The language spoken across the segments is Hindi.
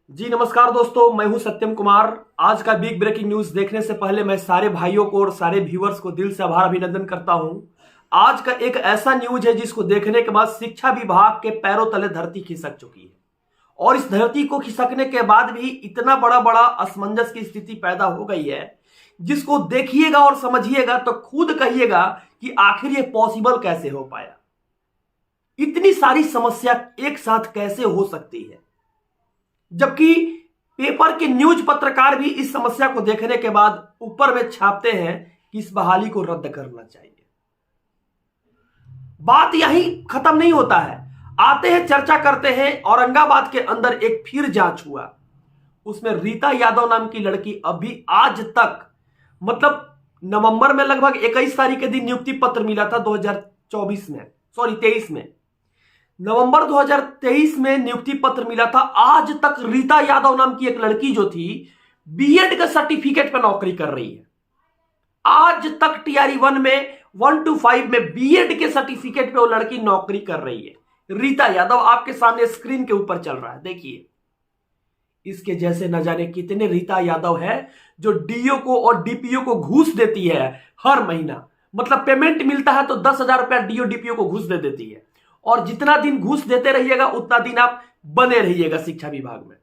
जी नमस्कार दोस्तों, मैं हूं सत्यम कुमार। आज का बिग ब्रेकिंग न्यूज देखने से पहले मैं सारे भाइयों को और सारे व्यूअर्स को दिल से आभार अभिनंदन करता हूं। आज का एक ऐसा न्यूज है जिसको देखने के बाद शिक्षा विभाग के पैरों तले धरती खिसक चुकी है और इस धरती को खिसकने के बाद भी इतना बड़ा बड़ा असमंजस की स्थिति पैदा हो गई है जिसको देखिएगा और समझिएगा तो खुद कहिएगा कि आखिर ये पॉसिबल कैसे हो पाया। इतनी सारी समस्या एक साथ कैसे हो सकती है, जबकि पेपर के न्यूज पत्रकार भी इस समस्या को देखने के बाद ऊपर में छापते हैं कि इस बहाली को रद्द करना चाहिए। बात यहीं खत्म नहीं होता है, आते हैं चर्चा करते हैं। औरंगाबाद के अंदर एक फिर जांच हुआ, उसमें रीता यादव नाम की लड़की अभी आज तक मतलब नवंबर में लगभग 21 तारीख के दिन नियुक्ति पत्र मिला था 23 में नवंबर 2023 में नियुक्ति पत्र मिला था। आज तक रीता यादव नाम की एक लड़की जो थी बीएड के सर्टिफिकेट पर नौकरी कर रही है। आज तक टीआरई 1 में 1 to 5 में बीएड के सर्टिफिकेट पे वो लड़की नौकरी कर रही है। रीता यादव आपके सामने स्क्रीन के ऊपर चल रहा है, देखिए। इसके जैसे न जाने कितने रीता यादव है जो डीओ को और डीपीओ को घूस देती है हर महीना। मतलब पेमेंट मिलता है तो 10,000 रुपया डीओ डीपीओ को घूस दे देती है और जितना दिन घूस देते रहिएगा उतना दिन आप बने रहिएगा शिक्षा विभाग में।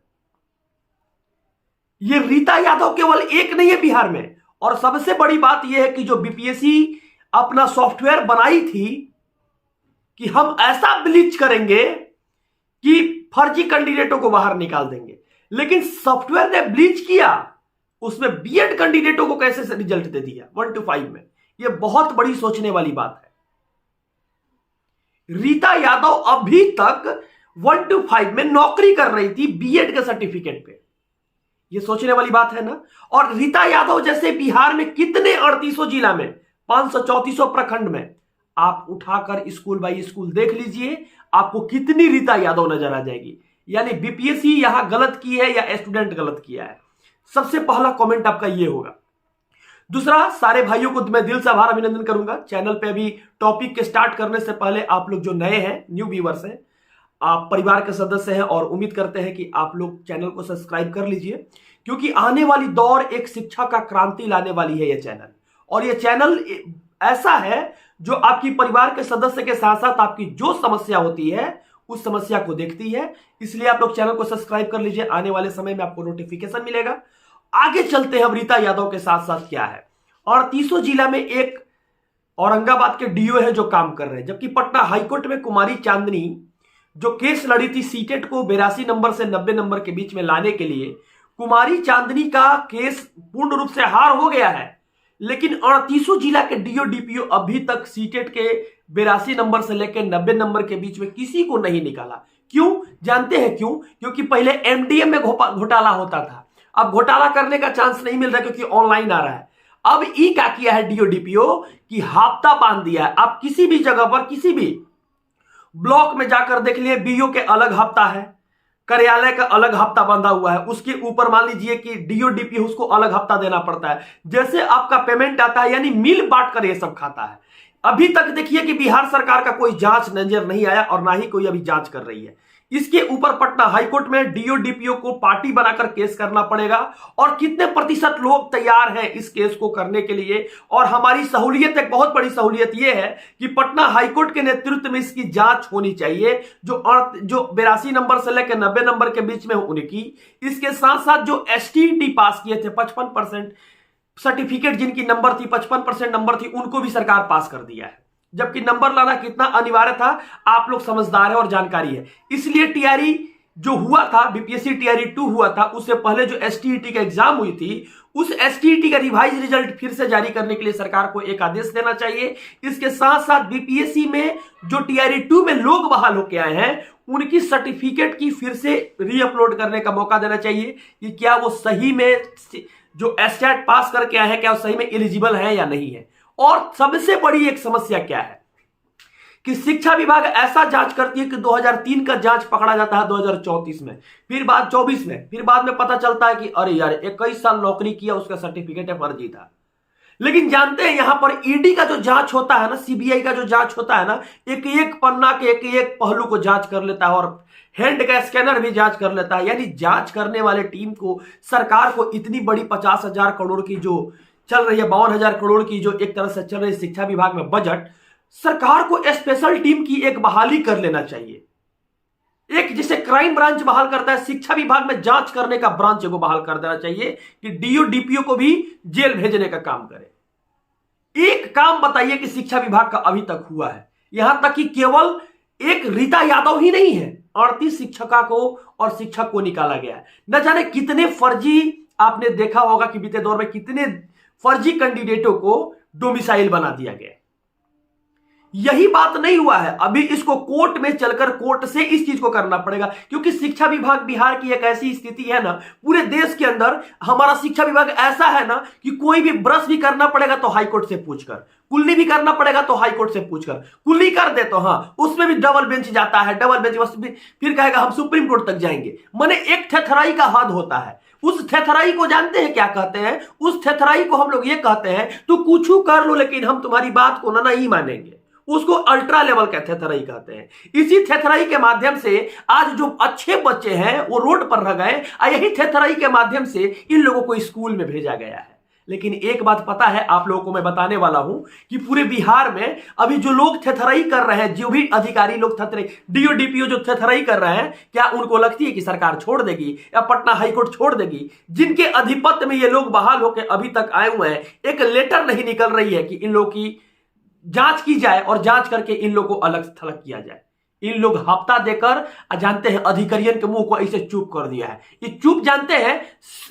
यह रीता यादव केवल एक नहीं है बिहार में। और सबसे बड़ी बात यह है कि जो बीपीएससी अपना सॉफ्टवेयर बनाई थी कि हम ऐसा ब्लीच करेंगे कि फर्जी कैंडिडेटों को बाहर निकाल देंगे, लेकिन सॉफ्टवेयर ने ब्लीच किया, उसमें बीएड कैंडिडेटों को कैसे रिजल्ट दे दिया 1 to 5 में। यह बहुत बड़ी सोचने वाली बात है। रीता यादव अभी तक 1 to 5 में नौकरी कर रही थी बीएड के सर्टिफिकेट पे। यह सोचने वाली बात है ना। और रीता यादव जैसे बिहार में कितने 3800 जिला में 534 प्रखंड में आप उठाकर स्कूल बाई स्कूल देख लीजिए, आपको कितनी रीता यादव नजर आ जाएगी। यानी बीपीएससी यहां गलत की है या स्टूडेंट गलत किया है। सबसे पहला कमेंट आपका यह होगा। दूसरा, सारे भाइयों को मैं दिल से आभार अभिनंदन करूंगा। चैनल पे अभी टॉपिक के स्टार्ट करने से पहले आप लोग जो नए हैं, न्यू व्यूअर्स हैं, आप परिवार के सदस्य हैं और उम्मीद करते हैं कि आप लोग चैनल को सब्सक्राइब कर लीजिए, क्योंकि आने वाली दौर एक शिक्षा का क्रांति लाने वाली है यह चैनल। और यह चैनल ऐसा है जो आपकी परिवार के सदस्य के साथ साथ आपकी जो समस्या होती है उस समस्या को देखती है। इसलिए आप लोग चैनल को सब्सक्राइब कर लीजिए, आने वाले समय में आपको नोटिफिकेशन मिलेगा। आगे चलते हैं अब रीता यादव के साथ साथ क्या है। और 300 जिला में एक औरंगाबाद के डीओ है जो काम कर रहे हैं, जबकि पटना हाईकोर्ट में कुमारी चांदनी जो केस लड़ी थी सीटेट को 82 नंबर से 90 नंबर के बीच में लाने के लिए, कुमारी चांदनी का केस पूर्ण रूप से हार हो गया है। लेकिन 38 जिला के डीओ डीपीओ अभी तक सीटेट के 82 नंबर से लेकर 90 नंबर के बीच में किसी को नहीं निकाला। क्यों जानते हैं क्यों? क्योंकि पहले एमडीएम में घोटाला होता था, अब घोटाला करने का चांस नहीं मिल रहा क्योंकि ऑनलाइन आ रहा है। अब ई क्या किया है डीओ डीपीओ की हाफ्ता बांध दिया है। आप किसी भी जगह पर किसी भी ब्लॉक में जाकर देख लिए, बीओ के अलग हफ्ता है, कार्यालय का अलग हफ्ता बंधा हुआ है, उसके ऊपर मान लीजिए कि डीओ डीपीओ उसको अलग हफ्ता देना पड़ता है। जैसे आपका पेमेंट आता है, यानी मिल बांट कर ये सब खाता है। अभी तक देखिए कि बिहार सरकार का कोई जांच नजर नहीं आया और ना ही कोई अभी जांच कर रही है। इसके ऊपर पटना हाईकोर्ट में डीओ डीपीओ को पार्टी बनाकर केस करना पड़ेगा। और कितने प्रतिशत लोग तैयार हैं इस केस को करने के लिए। और हमारी सहूलियत, एक बहुत बड़ी सहूलियत यह है कि पटना हाईकोर्ट के नेतृत्व में इसकी जांच होनी चाहिए, जो 82 नंबर से लेकर 90 नंबर के बीच में उनकी। इसके साथ साथ जो एसटीईटी पास किए थे 55% सर्टिफिकेट जिनकी नंबर थी, 55% नंबर थी, उनको भी सरकार पास कर दिया है। जबकि नंबर लाना कितना अनिवार्य था आप लोग समझदार है और जानकारी है। इसलिए टीआरई जो हुआ था, बीपीएससी टीआरई 2 हुआ था, उससे पहले जो एसटीईटी का एग्जाम हुई थी, उस एसटीईटी का रिवाइज रिजल्ट फिर से जारी करने के लिए सरकार को एक आदेश देना चाहिए। इसके साथ साथ बीपीएससी में जो टीआरई 2 में लोग बहाल होकर आए हैं उनकी सर्टिफिकेट की फिर से रीअपलोड करने का मौका देना चाहिए कि क्या वो सही में जो एस्टेट पास करके आए हैं क्या वो सही में एलिजिबल है या नहीं है। और सबसे बड़ी एक समस्या क्या है कि शिक्षा विभाग ऐसा जांच करती है कि 2003 का जांच पकड़ा जाता है 2034 में, फिर बाद 24 में, फिर बाद में पता चलता है कि अरे यार 21 साल नौकरी किया उसका सर्टिफिकेट है फर्जी था। लेकिन जानते हैं यहां पर ईडी का जो जांच होता है ना, सीबीआई का जो जांच होता है ना, एक एक पन्ना के एक एक पहलू को जांच कर लेता है और हैंड का स्कैनर भी जांच कर लेता है। यानी जांच करने वाले टीम को सरकार को इतनी बड़ी 50,000 करोड़ की जो चल रही है, 52,000 करोड़ की जो एक तरह से चल रही है शिक्षा विभाग में बजट, सरकार को स्पेशल टीम की एक बहाली कर लेना चाहिए। एक जिसे क्राइम ब्रांच बहाल करता है, शिक्षा विभाग में जांच करने का ब्रांच को बहाल कर देना चाहिए कि डीओ डीपीओ को भी जेल भेजने का काम करे। एक काम बताइए कि शिक्षा विभाग का अभी तक हुआ है? यहां तक कि केवल एक रीता यादव ही नहीं है, 38 शिक्षिका को और शिक्षक को निकाला गया है। न जाने कितने फर्जी, आपने देखा होगा कि बीते दौर में कितने फर्जी कैंडिडेटों को डोमिसाइल बना दिया गया। यही बात नहीं हुआ है, अभी इसको कोर्ट में चलकर कोर्ट से इस चीज को करना पड़ेगा, क्योंकि शिक्षा विभाग बिहार की एक ऐसी स्थिति है ना, पूरे देश के अंदर हमारा शिक्षा विभाग ऐसा है ना कि कोई भी ब्रश भी करना पड़ेगा तो हाईकोर्ट से पूछकर, कुल्ली भी करना पड़ेगा तो हाईकोर्ट से पूछकर, कुल्ली कर दे तो हाँ उसमें भी डबल बेंच जाता है, डबल बेंच बस फिर कहेगा हम सुप्रीम कोर्ट तक जाएंगे। माने एक थेथराई का हद होता है। उस थेथराई को जानते हैं क्या कहते हैं? उस थेथराई को हम लोग ये कहते हैं तू कुछ कर लो लेकिन हम तुम्हारी बात को ना नहीं मानेंगे। उसको अल्ट्रा लेवल का थेथराई कहते हैं। इसी थेथराई के माध्यम से आज जो अच्छे बच्चे हैं वो रोड पर रह गए, यही थेथराई के माध्यम से इन लोगों को स्कूल में भेजा गया है। लेकिन एक बात पता है आप लोगों को, मैं बताने वाला हूं कि पूरे बिहार में अभी जो लोग थेथराई कर रहे हैं, जो भी अधिकारी लोग थेथराई, डीओ डीपीओ जो थेथराई कर रहे हैं, क्या उनको लगती है कि सरकार छोड़ देगी या पटना हाईकोर्ट छोड़ देगी? जिनके अधिपत्य में ये लोग बहाल होकर अभी तक आए हुए हैं, एक लेटर नहीं निकल रही है कि इन लोगों की जांच की जाए और जांच करके इन लोगों को अलग थलग किया जाए। इन लोग हफ्ता देकर जानते हैं अधिकारियों के मुंह को ऐसे चुप कर दिया है। ये चुप जानते हैं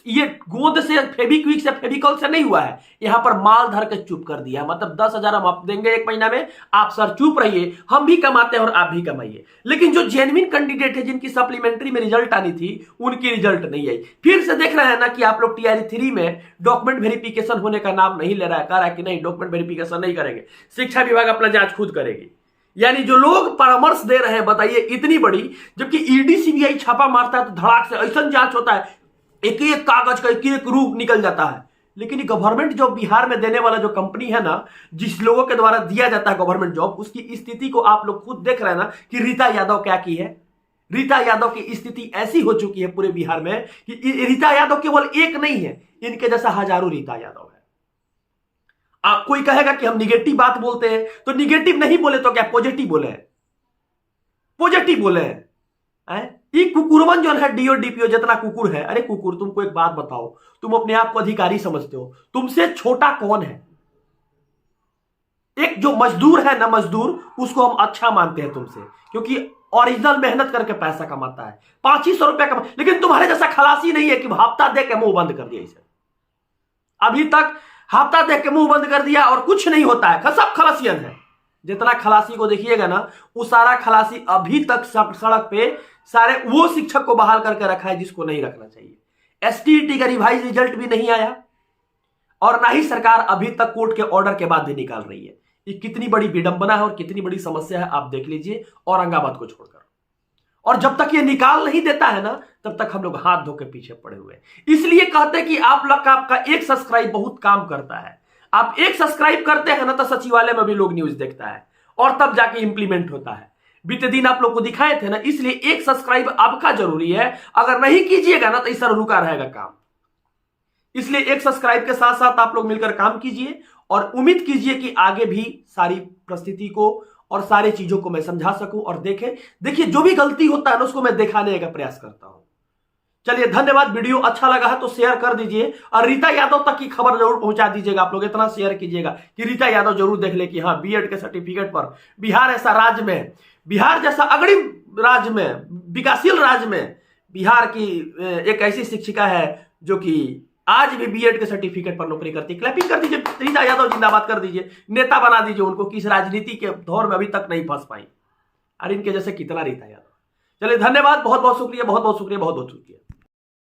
ये गोंद से, फेविक्विक से, फेविकॉल से नहीं हुआ है, यहां पर माल धर के चुप कर दिया है। मतलब 10,000 हम आप देंगे एक महीना में, आप सर चुप रहिए, हम भी कमाते हैं और आप भी कमाइए। लेकिन जो जेन्युइन कैंडिडेट है जिनकी सप्लीमेंट्री में रिजल्ट आनी थी, उनकी रिजल्ट नहीं आई। फिर से देख रहे हैं ना कि आप लोग टीआरई 3 में डॉक्यूमेंट वेरिफिकेशन होने का नाम नहीं ले रहा है, कह रहा है कि नहीं डॉक्यूमेंट वेरिफिकेशन नहीं करेंगे, शिक्षा विभाग अपना जांच खुद करेगी। यानी जो लोग परामर्श दे रहे हैं, बताइए इतनी बड़ी, जबकि ईडी सीबीआई छापा मारता है तो धड़ाक से ऐसा जांच होता है, एक एक कागज का एक एक रूप निकल जाता है। लेकिन गवर्नमेंट जॉब बिहार में देने वाला जो कंपनी है ना, जिस लोगों के द्वारा दिया जाता है गवर्नमेंट जॉब, उसकी स्थिति को आप लोग खुद देख रहे हैं ना कि रीता यादव क्या की है। रीता यादव की स्थिति ऐसी हो चुकी है पूरे बिहार में कि रीता यादव केवल एक नहीं है, इनके जैसा हजारों रीता यादव है। आप कोई कहेगा कि हम निगेटिव बात बोलते हैं, तो निगेटिव नहीं बोले तो क्या पॉजिटिव बोले? पॉजिटिव बोले हैं। ये कुकुरवन जो है, डीओ डीपीओ जितना कुकुर है, अरे कुकुर तुमको एक बात बताओ, तुम अपने आप को अधिकारी समझते हो, तुमसे छोटा कौन है? एक जो मजदूर है ना, मजदूर, उसको हम अच्छा मानते हैं तुमसे, क्योंकि ओरिजिनल मेहनत करके पैसा कमाता है, 500 रुपया कमा। लेकिन तुम्हारे जैसा खलासी नहीं है कि हफ्ता दे के मुंह बंद कर दिया। इसे अभी तक हफ्ता देख के मुंह बंद कर दिया और कुछ नहीं होता है, सब खलासियन है। जितना खलासी को देखिएगा ना, वो सारा खलासी अभी तक सड़क पे सारे वो शिक्षक को बहाल करके रखा है जिसको नहीं रखना चाहिए। एसटीईटी का रिवाइज रिजल्ट भी नहीं आया और ना ही सरकार अभी तक कोर्ट के ऑर्डर के बाद भी निकाल रही है। ये कितनी बड़ी विडंबना है और कितनी बड़ी समस्या है, आप देख लीजिए औरंगाबाद को छोड़कर। और जब तक ये निकाल नहीं देता है ना, तब तक हम लोग हाथ धो के पीछे पड़े हुए हैं। इसलिए कहते हैं कि आप लोग का, आपका एक सब्सक्राइब बहुत काम करता है। आप एक सब्सक्राइब करते हैं ना तो सचिवालय में भी लोग न्यूज देखता है और तब जाके इंप्लीमेंट होता है। बीते दिन आप लोग को दिखाए थे ना, इसलिए एक सब्सक्राइब आपका जरूरी है। अगर नहीं कीजिएगा ना तो इस तरह रुका रहेगा काम। इसलिए एक सब्सक्राइब के साथ साथ आप लोग मिलकर काम कीजिए और उम्मीद कीजिए कि आगे भी सारी परिस्थिति को और सारी चीजों को मैं समझा सकूं और देखिए जो भी गलती होता है ना उसको मैं दिखाने का प्रयास करता हूं। चलिए धन्यवाद। वीडियो अच्छा लगा है तो शेयर कर दीजिए और रीता यादव तक की खबर जरूर पहुंचा दीजिएगा। आप लोग इतना शेयर कीजिएगा कि रीता यादव जरूर देख ले कि हाँ बीएड के सर्टिफिकेट पर बिहार ऐसा राज्य में, बिहार जैसा अग्रिम राज्य में, विकासशील राज्य में बिहार की एक ऐसी शिक्षिका है जो कि आज भी बीएड के सर्टिफिकेट पर नौकरी करती है। क्लैपिंग कर दीजिए, रीता यादव जिंदाबाद कर दीजिए, नेता बना दीजिए उनको, किस राजनीति के दौर में अभी तक नहीं फंस पाई। और इनके जैसे कितना रीता यादव। चलिए धन्यवाद, बहुत बहुत शुक्रिया, बहुत बहुत शुक्रिया, बहुत बहुत शुक्रिया।